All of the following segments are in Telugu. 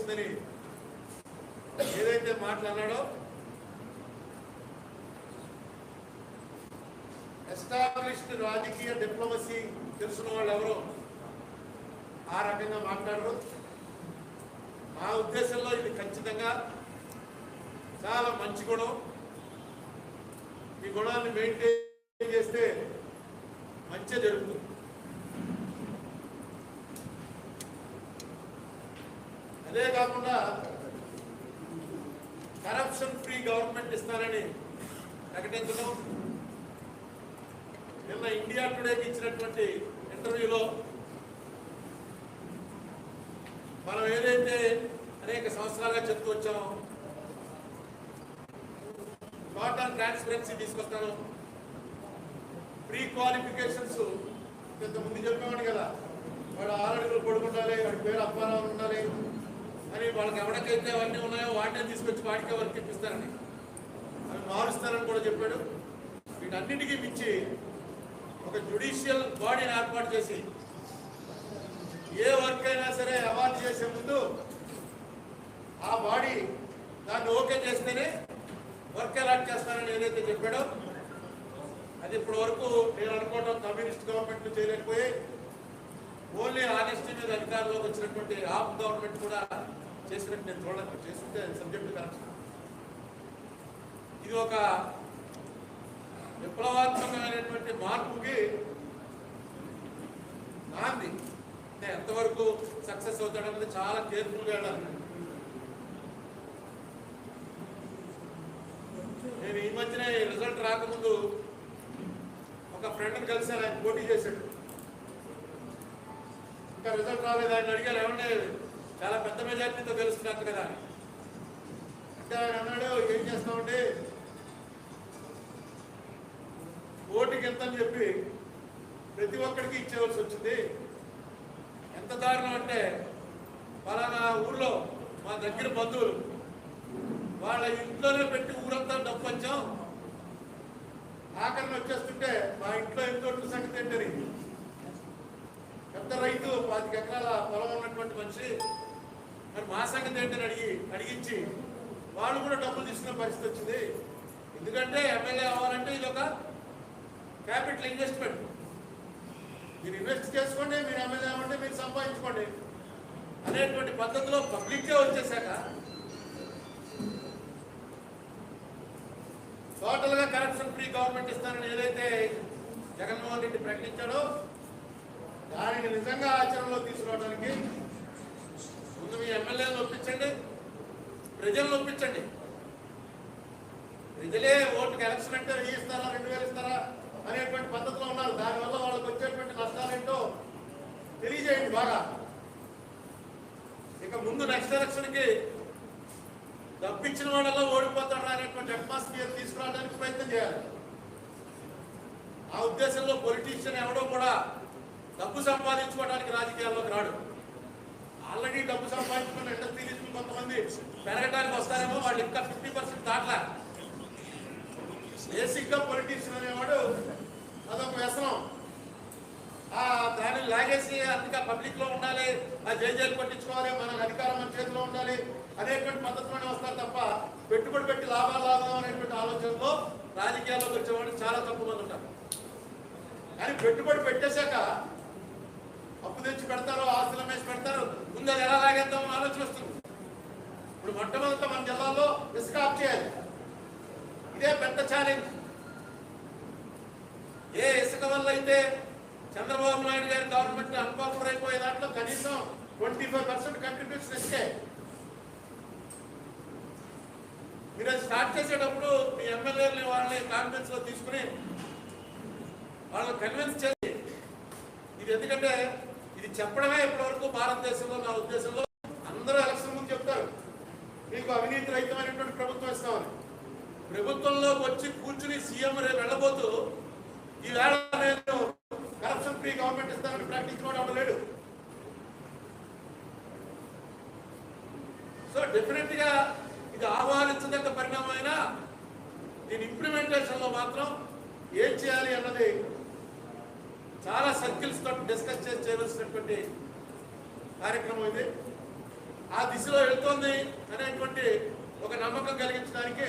వస్తుందని ఏదైతే మాట్లాడాడో ఎస్టాబ్లిష్డ్ రాజకీయ డిప్లొమసీ తెలుసున్న వాళ్ళు ఎవరో ఆ రకంగా మాట్లాడరు. మా ఉద్దేశంలో ఇది ఖచ్చితంగా చాలా మంచి గుణం. ఈ గుణాన్ని మెయింటైన్ చేస్తే మంచి జరుగుతుంది. అదే కాకుండా కరప్షన్ ఫ్రీ గవర్నమెంట్ ఇస్తారని ప్రకటించడం, నిన్న ఇండియా టుడేకి ఇచ్చినటువంటి ఇంటర్వ్యూలో మనం ఏదైతే అనేక సంవత్సరాలుగా చెప్తూ వచ్చామో టోటల్ ట్రాన్స్పరెన్సీ తీసుకొస్తాను, ప్రీ క్వాలిఫికేషన్స్ ఇంతకుముందు చెప్పేవాడు కదా, వాడు 6 అడుగులు పడుకుండాలి, వాడి పేరు అప్పారావు ఉండాలి అని, వాళ్ళకి ఎవరికైతే అవన్నీ ఉన్నాయో వాటినే తీసుకొచ్చి వాటికే వర్క్ ఇప్పిస్తారని, అవి మారుస్తారని కూడా చెప్పాడు. వీటన్నిటికీ మించి ఒక జ్యుడిషియల్ బాడీని ఏర్పాటు చేసి ఏ వర్క్ అయినా సరే అవార్డు చేసే ముందు ఆ బాడీ దాన్ని ఓకే చేస్తేనే వర్క్ అలాట్ చేస్తారని ఏదైతే చెప్పాడో అది ఇప్పటి వరకు నేను అనుకోవడం కమ్యూనిస్ట్ గవర్నమెంట్ చేయలేకపోయి ఓన్లీ ఆనెస్టీ మీద అధికారంలోకి వచ్చినటువంటి ఆప్ గవర్నమెంట్ కూడా చేసినట్టు నేను చూడలేదు. చేస్తుంటే సబ్జెక్టు కరెక్షన్. ఇది ఒక విప్లవాత్మకమైనటువంటి మార్పుకి నాంది. అంటే ఎంతవరకు సక్సెస్ అవుతాడన్నది చాలా కేర్ఫుల్గా వెళ్ళాలి. నేను ఈ మధ్యనే రిజల్ట్ రాకముందు ఒక ఫ్రెండ్ని కలిసాను, ఆయన పోటీ చేశాడు. ఇంకా రిజల్ట్ రాలేదు. ఆయన అడిగారు, ఏమంటే చాలా పెద్ద మెజార్టీతో గెలుస్తున్నట్టు కదా అని. అంటే ఆయన అన్నాడు, ఏం చేస్తామంటే ఓటుకి ఎంత అని చెప్పి ప్రతి ఒక్కడికి ఇచ్చేవలసి వచ్చింది. ఎంత దారుణం అంటే పలానా ఊర్లో మా దగ్గర బంధువులు వాళ్ళ ఇంట్లోనే పెట్టి ఊరంతా డబ్బు వచ్చాం, ఆఖరణ వచ్చేస్తుంటే మా ఇంట్లో ఎంత సంగతి ఏంటని పెద్ద రైతు 25 ఎకరాల పొలం ఉన్నటువంటి మనిషి మరి మా సంగతి ఏంటని అడిగించి వాళ్ళు కూడా డబ్బులు తీసుకునే పరిస్థితి వచ్చింది. ఎందుకంటే ఎమ్మెల్యే అవ్వాలంటే ఇది ఒక క్యాపిటల్ ఇన్వెస్ట్మెంట్. మీరు ఇన్వెస్ట్ చేసుకోండి, మీరు ఎమ్మెల్యే అవ్వండి, మీరు సంపాదించుకోండి అనేటువంటి పద్ధతిలో పబ్లిక్కే వచ్చేసాక టోటల్గా కరప్షన్ ఫ్రీ గవర్నమెంట్ ఇస్తానని ఏదైతే జగన్మోహన్ రెడ్డి ప్రకటించాడో దానిని నిజంగా ఆచరణలో తీసుకురావడానికి ముందు మీ ఎమ్మెల్యేలను ఒప్పించండి, ప్రజలను ఒప్పించండి. ప్రజలే ఓటుకు ఎలక్షన్ అంటే 1000 ఇస్తారా 2000 ఇస్తారా అనేటువంటి పద్ధతిలో ఉన్నారు. దానివల్ల వాళ్ళకి వచ్చేటువంటి నష్టాలేంటో తెలియజేయండి బాగా. ఇక ముందు నెక్స్ట్ ఎలక్షన్కి డబ్బిచ్చిన వాళ్ళలో ఓడిపోతాడు అనేటువంటి అట్మాస్ఫియర్ తీసుకురావడానికి ప్రయత్నం చేయాలి. ఆ ఉద్దేశంలో పొలిటీషియన్ ఎవడో కూడా డబ్బు సంపాదించుకోవడానికి రాజకీయాల్లోకి రాడు. ఆల్రెడీ డబ్బు సంపాదించుకున్న ఇండస్ట్రియలిస్టులు కొంతమంది పెరగడానికి వస్తారేమో, వాళ్ళు ఇంకా 50% దాట్లా. బేసిక్గా పొలిటీషియన్ అనేవాడు అదొక వ్యసనం. దాన్ని లాగేసి అందుకే పబ్లిక్లో ఉండాలి, ఆ జైలు పట్టించుకోవాలి, మన అధికారం మన చేతిలో ఉండాలి అనేటువంటి పద్ధతిలోనే వస్తారు తప్ప పెట్టుబడి పెట్టి లాభాలు లాభం అనేటువంటి ఆలోచనలో రాజకీయాల్లోకి వచ్చేవాళ్ళు చాలా తక్కువ మంది ఉంటారు. కానీ పెట్టుబడి పెట్టేశాక అప్పు తెచ్చి పెడతారు, ఆస్తులు అమ్మేసి పెడతారు, ముందు అది ఎలా లాగేద్దామని ఆలోచన వస్తుంది. ఇప్పుడు మొట్టమొదట మన జిల్లాలో ఇసుక ఆఫ్ చేయాలి. ఇదే పెద్ద ఛాలెంజ్. ఏ ఇసుక వల్ల అయితే చంద్రబాబు నాయుడు గారి గవర్నమెంట్ అన్పాపులర్ అయిపోయే దాంట్లో కనీసం 25% కంట్రిబ్యూషన్ ఇస్తే మీరు అది స్టార్ట్ చేసేటప్పుడు మీ ఎమ్మెల్యేలని వాళ్ళని కాన్ఫరెన్స్ లో తీసుకుని వాళ్ళని కన్విన్స్ చేసి ఇది, ఎందుకంటే ఇది చెప్పడమే ఇప్పటివరకు భారతదేశంలో నా ఉద్దేశంలో అందరూ ఎలక్షన్ ముందు చెప్తారు మీకు అవినీతి రహితమైనటువంటి ప్రభుత్వం ఇస్తామని. ప్రభుత్వంలోకి వచ్చి కూర్చుని సీఎం రేపు వెళ్ళబోతూ ఈవేళ నేను కరప్షన్ ఫ్రీ గవర్నమెంట్ ఇస్తానని ప్రకటించుకోవడం అవ్వలేడు. సో డెఫినెట్ గా ఇది ఆహ్వానించదగ్గ పరిణామమైన దీని ఇంప్లిమెంటేషన్ లో మాత్రం ఏం చేయాలి అన్నది చాలా సర్కిల్స్ తోటి డిస్కస్ చేసి చేయవలసినటువంటి కార్యక్రమం ఇది. ఆ దిశలో వెళ్తోంది అనేటువంటి ఒక నమ్మకం కలిగించడానికి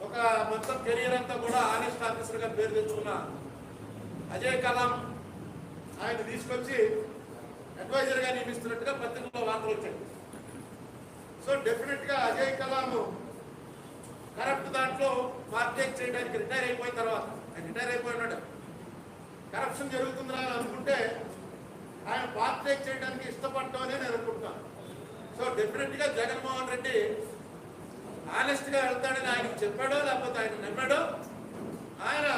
ఒక మొత్తం కెరీర్ అంతా కూడా ఆనెస్ట్ ఆఫీసర్గా పేరు తెచ్చుకున్న అజయ్ కలాం ఆయన తీసుకొచ్చి అడ్వైజర్గా నియమిస్తున్నట్టుగా పత్రికల్లో వార్తలు వచ్చాయి. సో డెఫినెట్గా అజయ్ కలాం కరప్ట్ దాంట్లో మార్కెట్ చేయడానికి రిటైర్ అయిపోయిన తర్వాత, ఆయన రిటైర్ అయిపోయినాడు, కరప్షన్ జరుగుతుందని అనుకుంటే ఆయన పార్టేక్ చేయడానికి ఇష్టపడటం అని నేను అనుకుంటున్నాను. సో డెఫినెట్గా జగన్మోహన్ రెడ్డి ఆనెస్ట్గా వెళ్తాడని ఆయనకు చెప్పాడో లేకపోతే ఆయన నమ్మాడో, ఆయన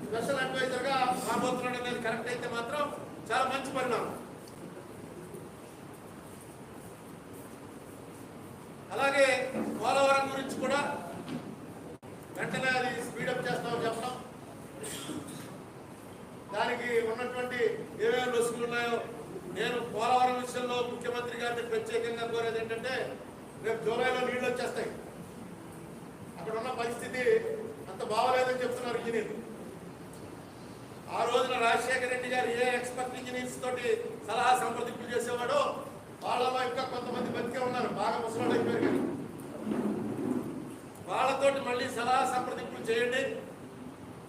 స్పెషల్ అడ్వైజర్గా రాబోతున్నాడు అనేది కరెక్ట్ అయితే మాత్రం చాలా మంచి పరిణామం. అలాగే పోలవరం గురించి కూడా వెంటనే అది స్పీడప్ చేస్తామని చెప్పడం, దానికి ఉన్నటువంటి ఏమేమి లొసుగులు ఉన్నాయో, నేను పోలవరం విషయంలో ముఖ్యమంత్రి గారిని ప్రత్యేకంగా కోరేది ఏంటంటే, రేపు జూలైలో నీళ్లు వచ్చేస్తాయి, అక్కడ ఉన్న పరిస్థితి అంత బాగోలేదని చెప్తున్నారు ఇంజనీర్లు. ఆ రోజున రాజశేఖర రెడ్డి గారు ఏ ఎక్స్పర్ట్ ఇంజనీర్స్ తోటి సలహా సంప్రదింపులు చేసేవాడో వాళ్ళలో ఇంకా కొంతమంది బతికే ఉన్నారు, బాగా ముసలాడు అయిపోయారు. కానీ వాళ్ళతోటి మళ్ళీ సలహా సంప్రదింపులు చేయండి,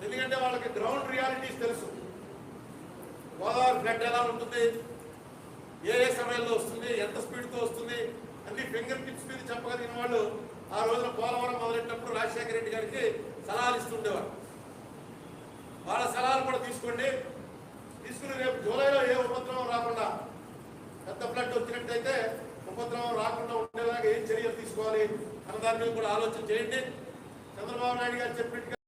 ఎందుకంటే వాళ్ళకి గ్రౌండ్ రియాలిటీస్ తెలుసు. గోదావరి ఫ్లడ్ ఎలా ఉంటుంది, ఏ ఏ సమయంలో వస్తుంది, ఎంత స్పీడ్తో వస్తుంది, అన్ని ఫింగర్ టిప్స్ మీద చెప్పగలిగిన వాళ్ళు ఆ రోజున పోలవరం మొదలెట్టినప్పుడు రాజశేఖర రెడ్డి గారికి సలహాలు ఇస్తుండేవారు. వాళ్ళ సలహాలు కూడా తీసుకోండి, తీసుకుని రేపు జూలైలో ఏ ఉపద్రవం రాకుండా, పెద్ద ఫ్లడ్ వచ్చినట్టయితే ఉపద్రవం రాకుండా ఉండేలాగా ఏం చర్యలు తీసుకోవాలి అన్న దాని మీద కూడా ఆలోచన చేయండి. చంద్రబాబు నాయుడు గారు చెప్పినట్టుగా